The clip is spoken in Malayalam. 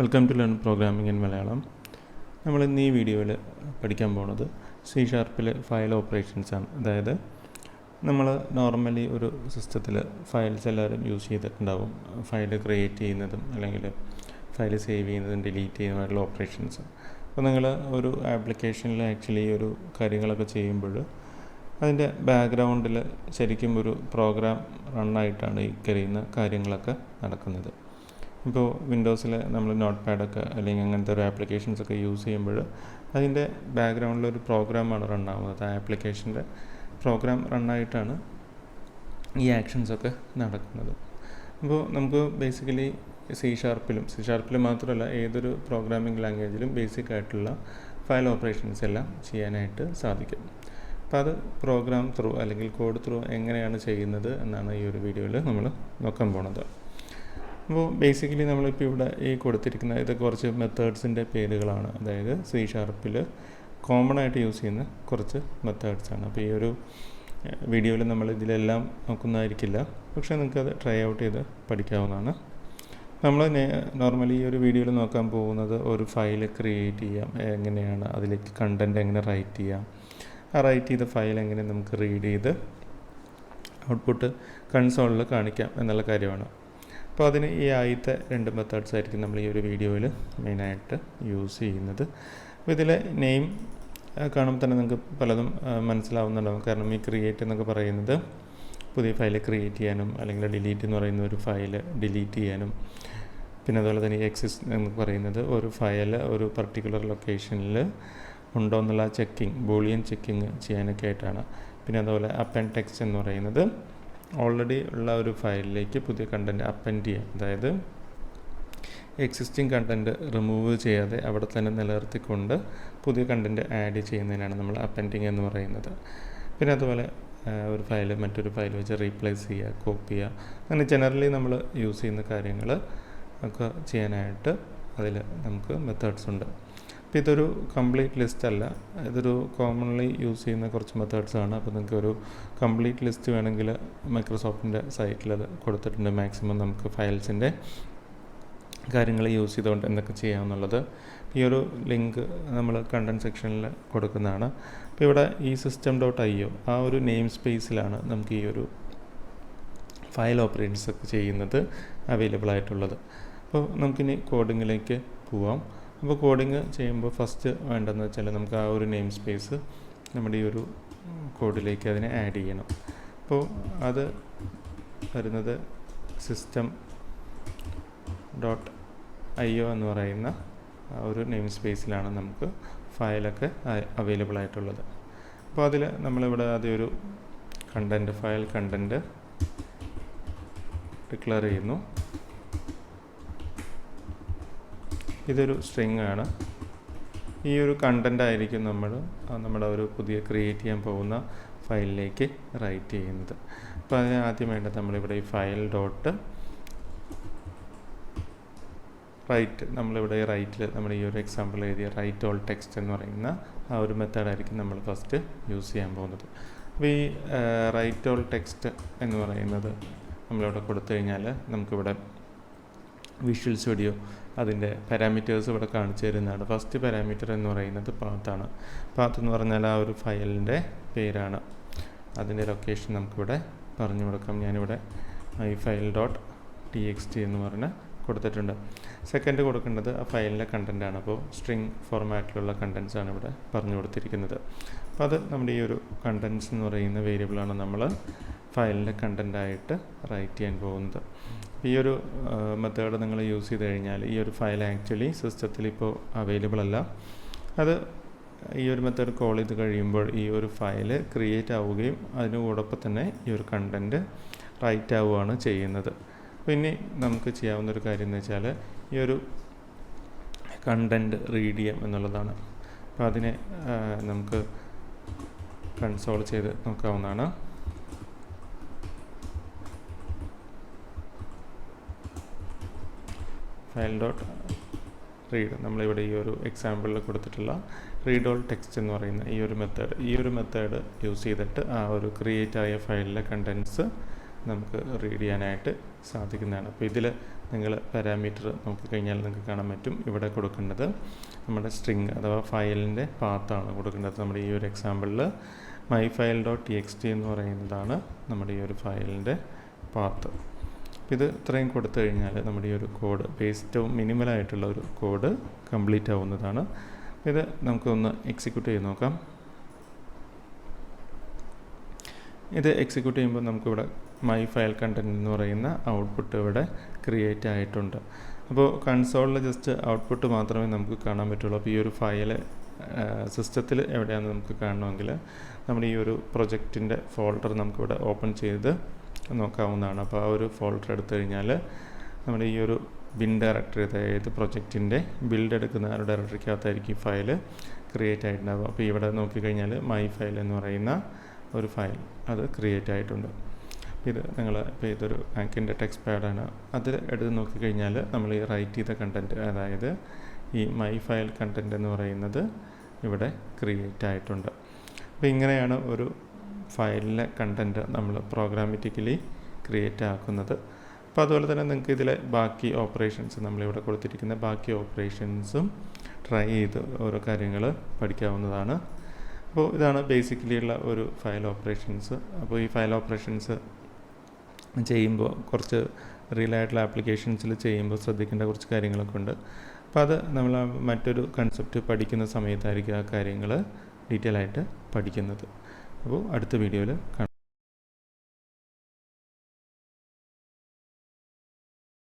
Welcome to learn programming in Malayalam. നമ്മൾ ഇന്ന് ഈ വീഡിയോയിൽ പഠിക്കാൻ പോകുന്നത് C# ഫയൽ ഓപ്പറേഷൻസ് ആണ്. അതായത് നമ്മൾ നോർമലി ഒരു സിസ്റ്റത്തിൽ ഫയൽസ് എല്ലാവരും യൂസ് ചെയ്തിട്ടുണ്ടാവും. ഫയൽ ക്രിയേറ്റ് ചെയ്യുന്നതും അല്ലെങ്കിൽ ഫയൽ സേവ് ചെയ്യുന്നതും ഡിലീറ്റ് ചെയ്യുന്നതുമായിട്ടുള്ള ഓപ്പറേഷൻസ്. അപ്പോൾ നിങ്ങൾ ഒരു ആപ്ലിക്കേഷനിൽ ആക്ച്വലി ഒരു കാര്യങ്ങളൊക്കെ ചെയ്യുമ്പോൾ അതിൻ്റെ ബാക്ക്ഗ്രൗണ്ടിൽ ശരിക്കും ഒരു പ്രോഗ്രാം റണ്ണായിട്ടാണ് ഈ കഴിയുന്ന കാര്യങ്ങളൊക്കെ നടക്കുന്നത്. ഇപ്പോൾ വിൻഡോസിൽ നമ്മൾ നോട്ട് പാഡൊക്കെ അല്ലെങ്കിൽ അങ്ങനത്തെ ഒരു ആപ്ലിക്കേഷൻസൊക്കെ യൂസ് ചെയ്യുമ്പോൾ അതിൻ്റെ ബാക്ക്ഗ്രൗണ്ടിലൊരു പ്രോഗ്രാമാണ് റണ്ണാവുന്നത്. ആ ആപ്ലിക്കേഷൻ്റെ പ്രോഗ്രാം റണ്ണായിട്ടാണ് ഈ ആക്ഷൻസൊക്കെ നടക്കുന്നത്. അപ്പോൾ നമുക്ക് ബേസിക്കലി C# മാത്രമല്ല ഏതൊരു പ്രോഗ്രാമിംഗ് ലാംഗ്വേജിലും ബേസിക് ആയിട്ടുള്ള ഫയൽ ഓപ്പറേഷൻസ് എല്ലാം ചെയ്യാനായിട്ട് സാധിക്കും. അപ്പോൾ അത് പ്രോഗ്രാം ത്രൂ അല്ലെങ്കിൽ കോഡ് ത്രൂ എങ്ങനെയാണ് ചെയ്യുന്നത് എന്നാണ് ഈ ഒരു വീഡിയോയിൽ നമ്മൾ നോക്കാൻ പോണത്. അപ്പോൾ ബേസിക്കലി നമ്മളിപ്പോൾ ഇവിടെ ഈ കൊടുത്തിരിക്കുന്ന ഇത് കുറച്ച് മെത്തേഡ്സിൻ്റെ പേരുകളാണ്. അതായത് C# കോമൺ ആയിട്ട് യൂസ് ചെയ്യുന്ന കുറച്ച് മെത്തേഡ്സാണ്. അപ്പോൾ ഈ ഒരു വീഡിയോയിൽ നമ്മൾ ഇതിലെല്ലാം നോക്കുന്നതായിരിക്കില്ല, പക്ഷേ നിങ്ങൾക്കത് ട്രൈ ഔട്ട് ചെയ്ത് പഠിക്കാവുന്നതാണ്. നമ്മൾ നോർമലി ഈ ഒരു വീഡിയോയിൽ നോക്കാൻ പോകുന്നത് ഒരു ഫയൽ ക്രിയേറ്റ് ചെയ്യാം, എങ്ങനെയാണ് അതിലേക്ക് കണ്ടൻറ്റ് എങ്ങനെ റൈറ്റ് ചെയ്യാം, ആ റൈറ്റ് ചെയ്ത ഫയൽ എങ്ങനെ നമുക്ക് റീഡ് ചെയ്ത് ഔട്ട്പുട്ട് കൺസോളിൽ കാണിക്കാം എന്നുള്ള കാര്യമാണ്. അപ്പോൾ അതിന് ഈ ആദ്യത്തെ 2 മെത്തേഡ്സ് ആയിരിക്കും നമ്മൾ ഈ ഒരു വീഡിയോയിൽ മെയിനായിട്ട് യൂസ് ചെയ്യുന്നത്. അപ്പോൾ ഇതിലെ നെയിം കാണുമ്പോൾ തന്നെ നിങ്ങൾക്ക് പലതും മനസ്സിലാവുന്നുണ്ടാവും. കാരണം ഈ ക്രിയേറ്റ് എന്നൊക്കെ പറയുന്നത് പുതിയ ഫയൽ ക്രിയേറ്റ് ചെയ്യാനും അല്ലെങ്കിൽ ഡിലീറ്റ് എന്ന് പറയുന്ന ഒരു ഫയൽ ഡിലീറ്റ് ചെയ്യാനും, പിന്നെ അതുപോലെ തന്നെ എക്സിസ്റ്റ് എന്ന് പറയുന്നത് ഒരു ഫയൽ ഒരു പർട്ടിക്കുലർ ലൊക്കേഷനിൽ ഉണ്ടോ എന്നുള്ള ബൂളിയൻ ചെക്കിങ് ചെയ്യാനൊക്കെ ആയിട്ടാണ്. പിന്നെ അതുപോലെ AppendText എന്ന് പറയുന്നത് ഓൾറെഡി ഉള്ള ഒരു ഫയലിലേക്ക് പുതിയ കണ്ടൻറ്റ് അപ്പൻഡ് ചെയ്യാം. അതായത് എക്സിസ്റ്റിംഗ് കണ്ടൻറ്റ് റിമൂവ് ചെയ്യാതെ അവിടെ തന്നെ നിലനിർത്തിക്കൊണ്ട് പുതിയ കണ്ടൻറ്റ് ആഡ് ചെയ്യുന്നതിനാണ് നമ്മൾ അപ്പൻഡിങ് എന്ന് പറയുന്നത്. പിന്നെ അതുപോലെ ഒരു ഫയൽ മറ്റൊരു ഫയൽ വെച്ച് റീപ്ലേസ് ചെയ്യുക, കോപ്പി ചെയ്യുക, അങ്ങനെ ജനറലി നമ്മൾ യൂസ് ചെയ്യുന്ന കാര്യങ്ങൾ ഒക്കെ ചെയ്യാനായിട്ട് അതിൽ നമുക്ക് മെത്തേഡ്സ് ഉണ്ട്. അപ്പോൾ ഇതൊരു കംപ്ലീറ്റ് ലിസ്റ്റ് അല്ല, ഇതൊരു കോമൺലി യൂസ് ചെയ്യുന്ന കുറച്ച് മെത്തേഡ്സാണ്. അപ്പോൾ നിങ്ങൾക്ക് ഒരു കംപ്ലീറ്റ് ലിസ്റ്റ് വേണമെങ്കിൽ മൈക്രോസോഫ്റ്റിൻ്റെ സൈറ്റിൽ അത് കൊടുത്തിട്ടുണ്ട്. മാക്സിമം നമുക്ക് ഫയൽസിൻ്റെ കാര്യങ്ങൾ യൂസ് ചെയ്തുകൊണ്ട് എന്തൊക്കെ ചെയ്യാമെന്നുള്ളത് ഈ ഒരു ലിങ്ക് നമ്മൾ കണ്ടൻറ്റ് സെക്ഷനിൽ കൊടുക്കുന്നതാണ്. അപ്പോൾ ഇവിടെ ഈ system.io ആ ഒരു നെയിം സ്പേസിലാണ് നമുക്ക് ഈ ഒരു ഫയൽ ഓപ്പറേഷൻസ് ഒക്കെ ചെയ്യുന്നത് അവൈലബിൾ ആയിട്ടുള്ളത്. അപ്പോൾ നമുക്കിനി കോഡിങ്ങിലേക്ക് പോവാം. അപ്പോൾ കോഡിങ് ചെയ്യുമ്പോൾ ഫസ്റ്റ് വേണ്ടതെന്ന് വെച്ചാൽ നമുക്ക് ആ ഒരു നെയിം സ്പേസ് നമ്മുടെ ഈ ഒരു കോഡിലേക്ക് അതിനെ ആഡ് ചെയ്യണം. അപ്പോൾ അത് വരുന്നത് system.io എന്ന് പറയുന്ന ആ ഒരു നെയിം സ്പേസിലാണ് നമുക്ക് ഫയലൊക്കെ അവൈലബിൾ ആയിട്ടുള്ളത്. അപ്പോൾ അതിൽ നമ്മളിവിടെ ആദ്യം ഒരു ഫയൽ കണ്ടൻറ്റ് ഡിക്ലെയർ ചെയ്യുന്നു. ഇതൊരു സ്ട്രിങ് ആണ്. ഈ ഒരു കണ്ടൻ്റ് ആയിരിക്കും നമ്മുടെ ഒരു പുതിയ ക്രിയേറ്റ് ചെയ്യാൻ പോകുന്ന ഫയലിലേക്ക് റൈറ്റ് ചെയ്യുന്നത്. അപ്പോൾ അതിന് ആദ്യം വേണ്ടത് നമ്മളിവിടെ ഈ ഫയൽ ഡോട്ട് റൈറ്റ്, നമ്മളിവിടെ റൈറ്റിൽ നമ്മൾ ഈ ഒരു എക്സാമ്പിൾ എഴുതിയ WriteAllText എന്ന് പറയുന്ന ആ ഒരു മെത്തേഡായിരിക്കും നമ്മൾ ഫസ്റ്റ് യൂസ് ചെയ്യാൻ പോകുന്നത്. അപ്പോൾ ഈ WriteAllText എന്ന് പറയുന്നത് നമ്മളിവിടെ കൊടുത്തു കഴിഞ്ഞാൽ നമുക്കിവിടെ വിഷ്വൽ സ്റ്റുഡിയോ അതിൻ്റെ പാരാമീറ്റേഴ്സ് ഇവിടെ കാണിച്ചു തരുന്നതാണ്. ഫസ്റ്റ് പാരാമീറ്റർ എന്ന് പറയുന്നത് പാത്താണ്. പാത്ത് എന്ന് പറഞ്ഞാൽ ആ ഒരു ഫയലിൻ്റെ പേരാണ്. അതിൻ്റെ ലൊക്കേഷൻ നമുക്കിവിടെ പറഞ്ഞു കൊടുക്കാം. ഞാനിവിടെ ഈ ഫയൽ .txt എന്ന് പറഞ്ഞ് കൊടുത്തിട്ടുണ്ട്. സെക്കൻഡ് കൊടുക്കേണ്ടത് ആ ഫയലിൻ്റെ കണ്ടൻറ്റാണ്. അപ്പോൾ സ്ട്രിങ് ഫോർമാറ്റിലുള്ള കണ്ടൻസാണ് ഇവിടെ പറഞ്ഞു കൊടുത്തിരിക്കുന്നത്. അപ്പോൾ അത് നമ്മുടെ ഈ ഒരു കണ്ടൻസ് എന്ന് പറയുന്ന വേരിയബിളാണ് നമ്മൾ ഫയലിൻ്റെ കണ്ടൻറ്റായിട്ട് റൈറ്റ് ചെയ്യാൻ പോകുന്നത്. ഈ ഒരു മെത്തേഡ് നിങ്ങൾ യൂസ് ചെയ്ത് കഴിഞ്ഞാൽ ഈ ഒരു ഫയൽ ആക്ച്വലി സിസ്റ്റത്തിൽ ഇപ്പോൾ അവൈലബിൾ അല്ല. അത് ഈ ഒരു മെത്തേഡ് കോൾ ചെയ്ത് കഴിയുമ്പോൾ ഈ ഒരു ഫയൽ ക്രിയേറ്റ് ആവുകയും അതിനോടൊപ്പം തന്നെ ഈ ഒരു കണ്ടൻറ്റ് റൈറ്റ് ആവുകയാണ് ചെയ്യുന്നത്. അപ്പോൾ ഇനി നമുക്ക് ചെയ്യാവുന്നൊരു കാര്യം എന്ന് വെച്ചാൽ ഈ ഒരു കണ്ടൻറ്റ് റീഡ് ചെയ്യാം എന്നുള്ളതാണ്. അപ്പോൾ അതിനെ നമുക്ക് കൺസോൾ ചെയ്ത് നോക്കാവുന്നതാണ്. ഫയൽ .read നമ്മളിവിടെ ഈ ഒരു എക്സാമ്പിളിൽ കൊടുത്തിട്ടുള്ള ReadAllText എന്ന് പറയുന്ന ഈ ഒരു മെത്തേഡ് യൂസ് ചെയ്തിട്ട് ആ ഒരു ക്രിയേറ്റ് ആയ ഫയലിലെ കണ്ടൻറ്റ്സ് നമുക്ക് റീഡ് ചെയ്യാനായിട്ട് സാധിക്കുന്നതാണ്. അപ്പോൾ ഇതിൽ നിങ്ങൾ പാരാമീറ്റർ നോക്കിക്കഴിഞ്ഞാൽ നിങ്ങൾക്ക് കാണാൻ പറ്റും. ഇവിടെ കൊടുക്കേണ്ടത് നമ്മുടെ സ്ട്രിങ് അഥവാ ഫയലിൻ്റെ പാത്താണ് കൊടുക്കേണ്ടത്. നമ്മുടെ ഈ ഒരു എക്സാമ്പിളിൽ myfile.txt എന്ന് പറയുന്നതാണ് നമ്മുടെ ഈ ഒരു ഫയലിൻ്റെ പാത്ത്. ഇത് ഇത്രയും കൊടുത്തു കഴിഞ്ഞാൽ നമ്മുടെ ഈ ഒരു കോഡ് ഏറ്റവും മിനിമലായിട്ടുള്ള ഒരു കോഡ് കംപ്ലീറ്റ് ആവുന്നതാണ്. ഇത് നമുക്കൊന്ന് എക്സിക്യൂട്ട് ചെയ്ത് നോക്കാം. ഇത് എക്സിക്യൂട്ട് ചെയ്യുമ്പോൾ നമുക്കിവിടെ മൈ ഫയൽ കണ്ടൻറ്റ് എന്ന് പറയുന്ന ഔട്ട്പുട്ട് ഇവിടെ ക്രിയേറ്റ് ആയിട്ടുണ്ട്. അപ്പോൾ കൺസോളിൽ ജസ്റ്റ് ഔട്ട്പുട്ട് മാത്രമേ നമുക്ക് കാണാൻ പറ്റുള്ളൂ. അപ്പോൾ ഈ ഒരു ഫയൽ സിസ്റ്റത്തിൽ എവിടെയാണെന്ന് നമുക്ക് കാണണമെങ്കിൽ നമ്മുടെ ഈ ഒരു പ്രൊജക്റ്റിൻ്റെ ഫോൾഡർ നമുക്കിവിടെ ഓപ്പൺ ചെയ്ത് നോക്കാവുന്നതാണ്. അപ്പോൾ ആ ഒരു ഫോൾഡർ എടുത്തു കഴിഞ്ഞാൽ നമ്മുടെ ഈ ഒരു ബിൻ ഡയറക്ടറി, അതായത് പ്രൊജക്റ്റിൻ്റെ ബിൽഡ് എടുക്കുന്ന ആ ഒരു ഡയറക്ടറിക്കകത്തായിരിക്കും ഈ ഫയൽ ക്രിയേറ്റ് ആയിട്ടുണ്ടാകും. അപ്പോൾ ഇവിടെ നോക്കിക്കഴിഞ്ഞാൽ മൈ ഫയൽ എന്ന് പറയുന്ന ഒരു ഫയൽ അത് ക്രിയേറ്റ് ആയിട്ടുണ്ട്. ഇത് ഇപ്പോൾ ഇതൊരു ആക്കിൻ്റെ ടെക്സ്റ്റ് പാഡാണ്. അതിൽ എടുത്ത് നോക്കിക്കഴിഞ്ഞാൽ നമ്മൾ ഈ റൈറ്റ് ചെയ്ത കണ്ടൻറ്റ്, അതായത് ഈ മൈ ഫയൽ കണ്ടൻറ്റ് എന്ന് പറയുന്നത് ഇവിടെ ക്രിയേറ്റ് ആയിട്ടുണ്ട്. അപ്പോൾ ഇങ്ങനെയാണ് ഒരു ഫയലിലെ കണ്ടൻറ്റ് നമ്മൾ പ്രോഗ്രാമാറ്റിക്കലി ക്രിയേറ്റ് ആക്കുന്നത്. അപ്പോൾ അതുപോലെ തന്നെ നിങ്ങൾക്ക് ഇതിലെ ബാക്കി ഓപ്പറേഷൻസ്, നമ്മളിവിടെ കൊടുത്തിരിക്കുന്ന ബാക്കി ഓപ്പറേഷൻസും ട്രൈ ചെയ്ത് ഓരോ കാര്യങ്ങൾ പഠിക്കാവുന്നതാണ്. അപ്പോൾ ഇതാണ് ബേസിക്കലി ഉള്ള ഒരു ഫയൽ ഓപ്പറേഷൻസ്. അപ്പോൾ ഈ ഫയൽ ഓപ്പറേഷൻസ് ചെയ്യുമ്പോൾ കുറച്ച് റിയൽ ആയിട്ടുള്ള ആപ്ലിക്കേഷൻസിൽ ചെയ്യുമ്പോൾ ശ്രദ്ധിക്കേണ്ട കുറച്ച് കാര്യങ്ങളൊക്കെ ഉണ്ട്. അപ്പോൾ അത് നമ്മൾ മറ്റൊരു കൺസെപ്റ്റ് പഠിക്കുന്ന സമയത്തായിരിക്കും ആ കാര്യങ്ങൾ ഡീറ്റെയിൽ ആയിട്ട് പഠിക്കുന്നത്. അപ്പോൾ അടുത്ത വീഡിയോയിൽ കാണാം.